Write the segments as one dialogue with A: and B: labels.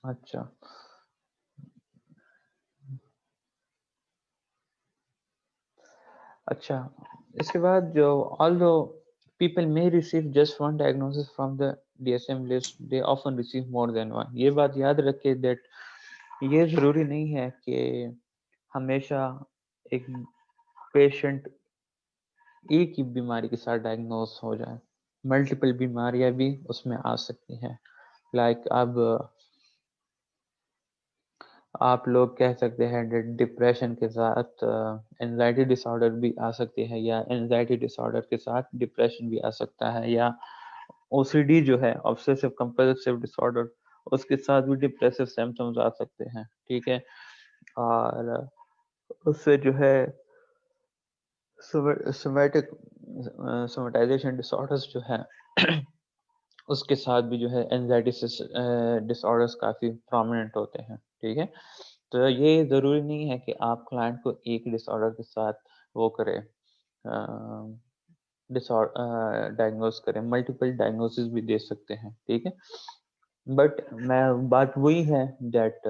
A: अच्छा अच्छा, इसके बाद जो although people may receive just one diagnosis from the DSM list, they often receive more than one. ये बात याद रखे that ये ज़रूरी नहीं है कि हमेशा एक पेशेंट एक ही बीमारी के साथ डायग्नोस हो जाए। मल्टीपल बीमारियाँ भी उसमें आ सकती हैं। लाइक अब आप लोग कह सकते हैं डिप्रेशन के साथ एंजाइटी डिसऑर्डर भी आ सकती है, या एंजाइटी डिसऑर्डर के साथ डिप्रेशन भी आ सकता है, या ओसीडी जो है ऑब्सेसिव कंपल्सिव डिसऑर्डर, उसके साथ भी डिप्रेसिव सिम्पटम्स आ सकते हैं। ठीक है, और उससे जो है सोमैटिक सोमेटाइजेशन डिसऑर्डर्स जो है उसके साथ भी जो है एंजाइटी डिसऑर्डर्स काफ़ी प्रोमिनेंट होते हैं। ठीक है, तो ये ज़रूरी नहीं है कि आप क्लाइंट को एक डिसऑर्डर के साथ वो करें, डायग्नोस करें, मल्टीपल डायग्नोसिस भी दे सकते हैं। ठीक है, बट मैं बात वही है दैट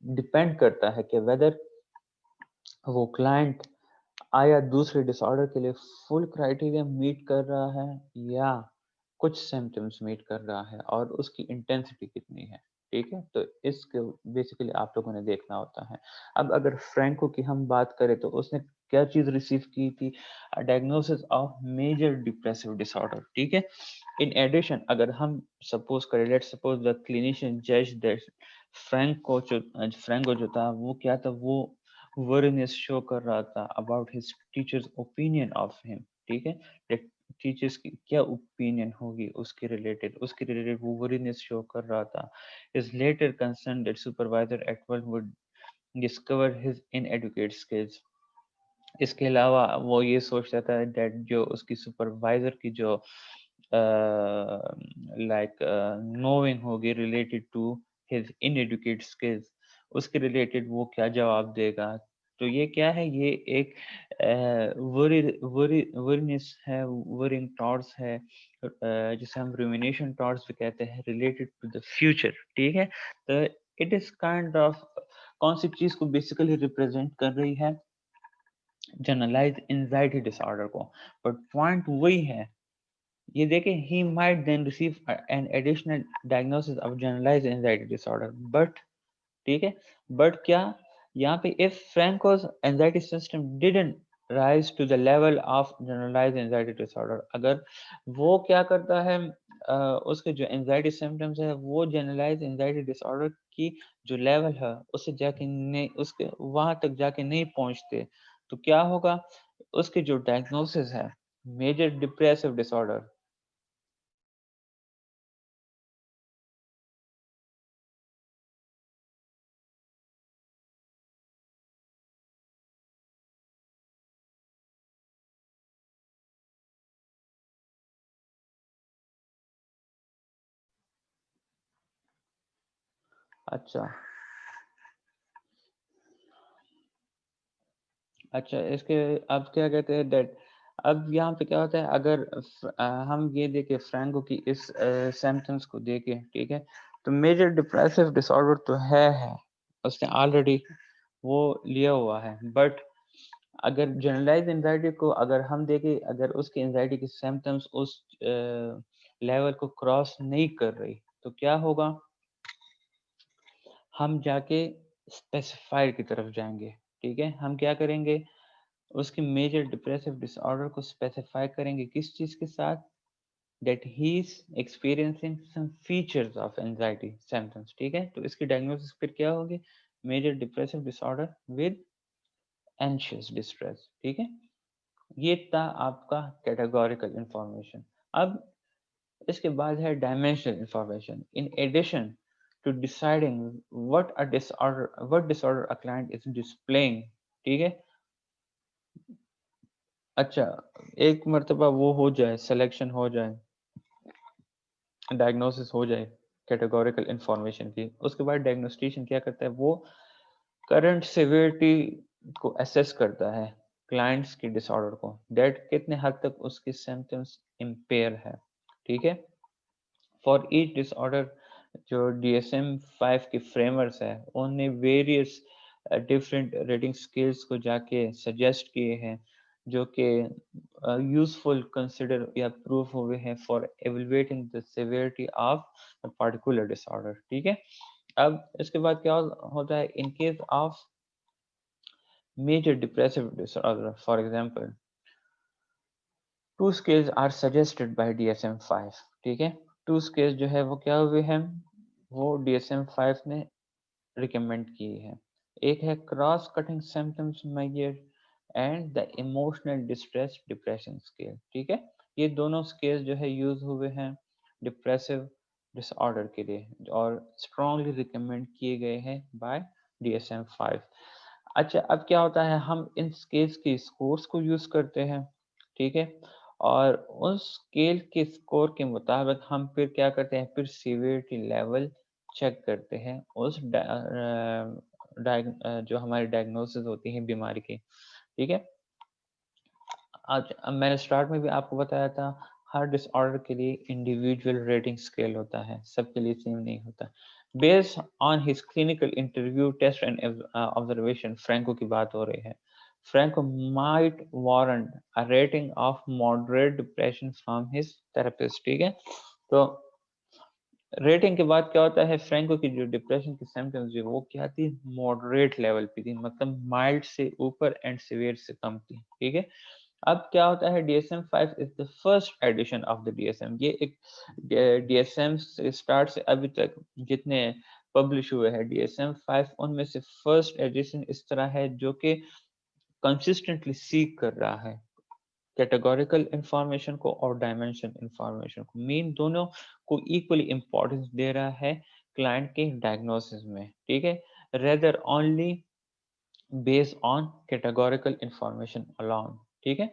A: डिपेंड करता है कि वेदर वो क्लाइंट आया दूसरे डिसऑर्डर के लिए फुल क्राइटेरिया मीट कर रहा है, या कुछ सिम्पटम्स मीट कर रहा है, और उसकी इंटेंसिटी कितनी है। ठीक है, तो इसके बेसिकली आप लोगों ने देखना होता है। अब अगर फ्रैंको की हम बात करें तो उसने क्या चीज रिसीव की थी? Diagnosis of major depressive disorder. ठीक है, इन एडिशन अगर हम सपोज करें, लेट्स सपोज द क्लिनिशियन जज दैट फ्रैंको जो था वो क्या था, वो वर्नेस शो कर रहा था about his teachers opinion of him. ठीक है, टीचर्स की क्या ओपिनियन होगी उसके रिलेटेड वो वर्नेस शो कर रहा था। Is later concern that supervisor at work would discover his inadequate skills. इसके अलावा वो ये सोचता था दैट जो उसकी सुपरवाइजर की जो लाइक नोइंग होगी related to his inadequate skills, उसके रिलेटेड वो क्या जवाब देगा। तो ये क्या है, ये एक वरी वरी वरीनेस है, वरिंग थॉट्स है, जिसे हम रुमिनेशन थॉट्स भी कहते हैं, रिलेटेड टू द फ्यूचर। ठीक है, तो इट इज काइंड ऑफ कौन सी चीज को बेसिकली रिप्रेजेंट कर रही है? जनरलाइज एंजाइटी डिसऑर्डर को। बट पॉइंट वही है, ये देखें, he might then receive an additional diagnosis of generalize anxiety disorder, but ठीक है, बट क्या यहाँ पे if Franco's anxiety system didn't rise to the level of generalize anxiety disorder, अगर वो क्या करता है, उसके जो एंजाइटी सिम्टम्स है वो जनरलाइज एंजाइटी डिसऑर्डर की जो लेवल है उससे जाके नहीं, उसके वहां तक जाके नहीं पहुंचते, तो क्या होगा, उसके जो डायग्नोसिस है मेजर डिप्रेसिव डिसऑर्डर। अच्छा अच्छा, इसके अब क्या कहते हैं डेट, अब यहाँ पे क्या होता है, अगर हम ये देखें फ्रैंको की इस सिम्पटम्स को देखें, ठीक है, तो मेजर डिप्रेसिव डिसऑर्डर तो है, उसने ऑलरेडी वो लिया हुआ है, बट अगर जनरलाइज एंजाइटी को अगर हम देखें, अगर उसकी एंजाइटी की सिम्टम्स उस लेवल को क्रॉस नहीं कर रही, तो क्या होगा, हम जाके स्पेसिफाइड की तरफ जाएंगे। ठीक है, हम क्या करेंगे, उसकी मेजर डिप्रेसिव डिसऑर्डर को स्पेसिफाई करेंगे किस चीज के साथ, that he is experiencing some features of anxiety symptoms. ठीक है, तो इसकी डायग्नोसिस फिर क्या होगी, major depressive disorder with anxious distress. ठीक है, ये था आपका कैटेगोरिकल इंफॉर्मेशन। अब इसके बाद है dimensional information. In addition to deciding what disorder a client is displaying. ठीक है, अच्छा, एक मर्तबा वो हो जाए, सिलेक्शन हो जाए, डायग्नोसिस हो जाए कैटेगोरिकल इंफॉर्मेशन की, उसके बाद डायग्नोस्टिशियन क्या करता है, वो करंट सिवियरिटी को असेस करता है क्लाइंट्स की डिसऑर्डर को, डेट कितने हद तक उसकी सिम्टम्स इम्पेयर है। ठीक है, फॉर ईच डिसऑर्डर जो DSM-5 के फ्रेमर्स है उनने वेरियस डिफरेंट रेटिंग स्केल्स को जाके सजेस्ट किए हैं जो कि यूजफुल कंसिडर या प्रूफ हुए हैं for evaluating the severity of particular disorder. ठीक है, अब इसके बाद क्या होता है, in case of major depressive disorder for example two scales are suggested by DSM-5। ठीक है, टू स्केल्स जो है वो क्या हुए हैं, वो DSM-5 ने रिकमेंड की है। एक है cross cutting symptoms major and the emotional distress depression scale. ठीक है, ये दोनों स्केल जो है यूज हुए हैं डिप्रेसिव डिसऑर्डर के लिए और स्ट्रांगली रिकमेंड किए गए हैं बाय DSM-5। अच्छा, अब क्या होता है, हम इन स्केल्स के स्कोर्स को यूज करते हैं। ठीक है, और उस स्केल के स्कोर के मुताबिक हम फिर क्या करते हैं, फिर सीवियरिटी लेवल चेक करते हैं उस जो हमारी डायग्नोसिस होती है बीमारी की। ठीक है, आज अब मैंने स्टार्ट में भी आपको बताया था हर डिसऑर्डर के लिए इंडिविजुअल रेटिंग स्केल होता है, सबके लिए सेम नहीं होता। Based on his clinical interview test and observation, Franco की बात हो रही है, Franco might warrant a rating of moderate depression from his therapist. ठीक है, तो रेटिंग के बाद क्या होता है, फ्रैंको की जो डिप्रेशन की सिम्टम्स थी वो क्या थी, मॉडरेट लेवल पे थी, मतलब माइल्ड से ऊपर एंड सिवियर से कम थी। ठीक है, अब क्या होता है, DSM-5 is the first edition of the DSM। ये एक DSM से स्टार्ट से अभी तक जितने पब्लिश हुए हैं DSM-5 उनमें से फर्स्ट एडिशन इस तरह है जो कि कंसिस्टेंटली सीक कर रहा है कैटेगोरिकल इंफॉर्मेशन को और डायमेंशन इंफॉर्मेशन को, मीन दोनों को इक्वली इंपॉर्टेंस दे रहा है क्लाइंट के डायग्नोसिस में। ठीक है, rather only based on categorical information alone. ठीक है,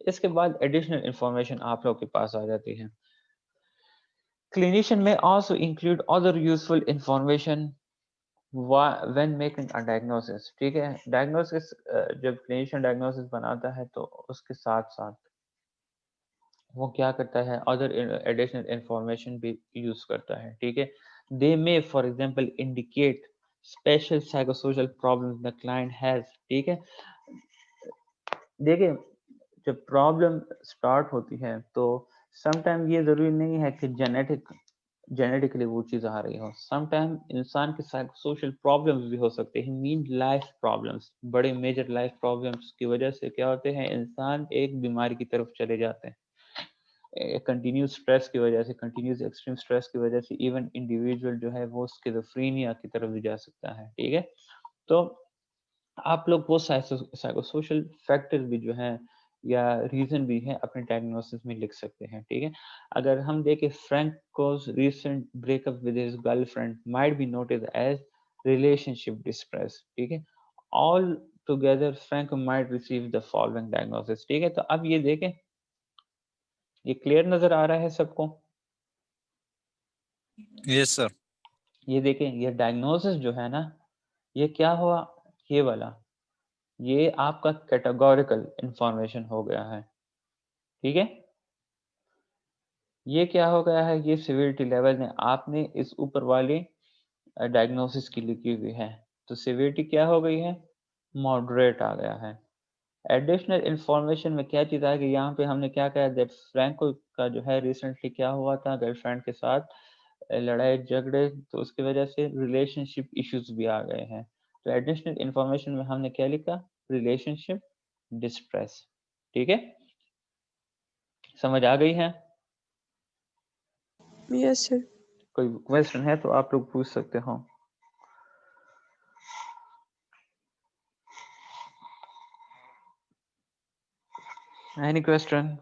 A: इसके बाद एडिशनल इंफॉर्मेशन आप लोग के पास आ जाती है। क्लिनिशियन में also include other useful information when making a diagnosis. ठीक है, डायग्नोसिस जब क्लिनिशियन डायग्नोसिस बनाता है तो उसके साथ साथ वो क्या करता है, अदर एडिशनल इंफॉर्मेशन भी यूज करता है। ठीक है, they may for example indicate special psychosocial problems the client has. ठीक है, देखिए जब प्रॉब्लम स्टार्ट होती है तो समटाइम ये जरूरी नहीं है कि जेनेटिकली वो चीज आ रही हो, समटाइम इंसान के साथ सोशल प्रॉब्लम्स भी हो सकते हैं, मीन लाइफ प्रॉब्लम्स, बड़े मेजर लाइफ प्रॉब्लम्स की वजह से क्या होते हैं, इंसान एक बीमारी की तरफ चले जाते हैं। कंटिन्यूस स्ट्रेस की वजह से, कंटिन्यूस एक्सट्रीम स्ट्रेस की वजह से इवन इंडिविजुअल जो है वो स्किज़ोफ्रेनिया की तरफ भी जा सकता है। ठीक है, तो आप लोग वो साइकोसोशल फैक्टर भी जो है या रीजन भी है अपने डायग्नोसिस में लिख सकते हैं। ठीक है, अगर हम देखें फ्रैंको's recent breakup with his girlfriend might be noted as relationship distress। ठीक है, all together Franco might receive the following diagnosis। ठीक है, तो अब ये देखें, ये क्लियर नजर आ रहा है सबको?
B: Yes sir.
A: ये देखें, ये डायग्नोसिस जो है ना, ये क्या हुआ, ये वाला, ये आपका कैटेगोरिकल इंफॉर्मेशन हो गया है। ठीक है, ये क्या हो गया है, ये सिवियरिटी लेवल ने आपने इस ऊपर वाली डायग्नोसिस की लिखी हुई है, तो सिवियरिटी क्या हो गई है, मॉडरेट आ गया है। एडिशनल इंफॉर्मेशन में क्या चीज़ आएगी, यहाँ पे हमने क्या कहा, दैट फ्रैंको का जो है रिसेंटली क्या हुआ था, गर्लफ्रेंड के साथ लड़ाई झगड़े, तो उसकी वजह से रिलेशनशिप इश्यूज भी आ गए हैं। तो एडिशनल इंफॉर्मेशन में हमने क्या लिखा, रिलेशनशिप डिस्ट्रेस। ठीक है, समझ आ गई है?
C: Yes sir.
A: कोई क्वेश्चन है तो आप लोग पूछ सकते हो। Any question?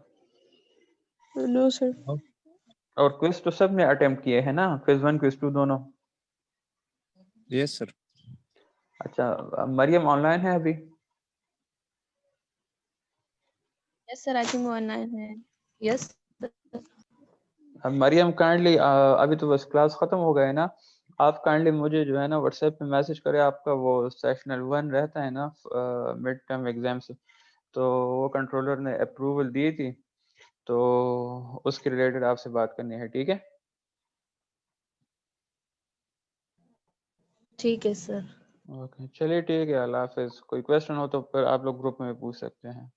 C: No sir.
A: और क्विज तो सबने अटेम्प्ट किए हैं ना, क्विज 1 क्विज 2 दोनों?
B: Yes sir.
A: अच्छा, मरियम ऑनलाइन है अभी?
D: यस सर, आई थिंक वो ऑनलाइन है। यस।
A: अब मरियम काइंडली, अभी तो बस क्लास खत्म हो गए ना, आप काइंडली मुझे जो है ना व्हाट्सएप पे मैसेज करें, आपका वो सेक्शनल 1 रहता है ना मिड टर्म एग्जाम्स, तो वो कंट्रोलर ने अप्रूवल दी थी, तो उसके रिलेटेड आपसे बात करनी है। ठीक है,
E: ठीक है सर।
A: ओके, चलिए ठीक है, अल्लाह हाफिज। कोई क्वेश्चन हो तो फिर आप लोग ग्रुप में पूछ सकते हैं।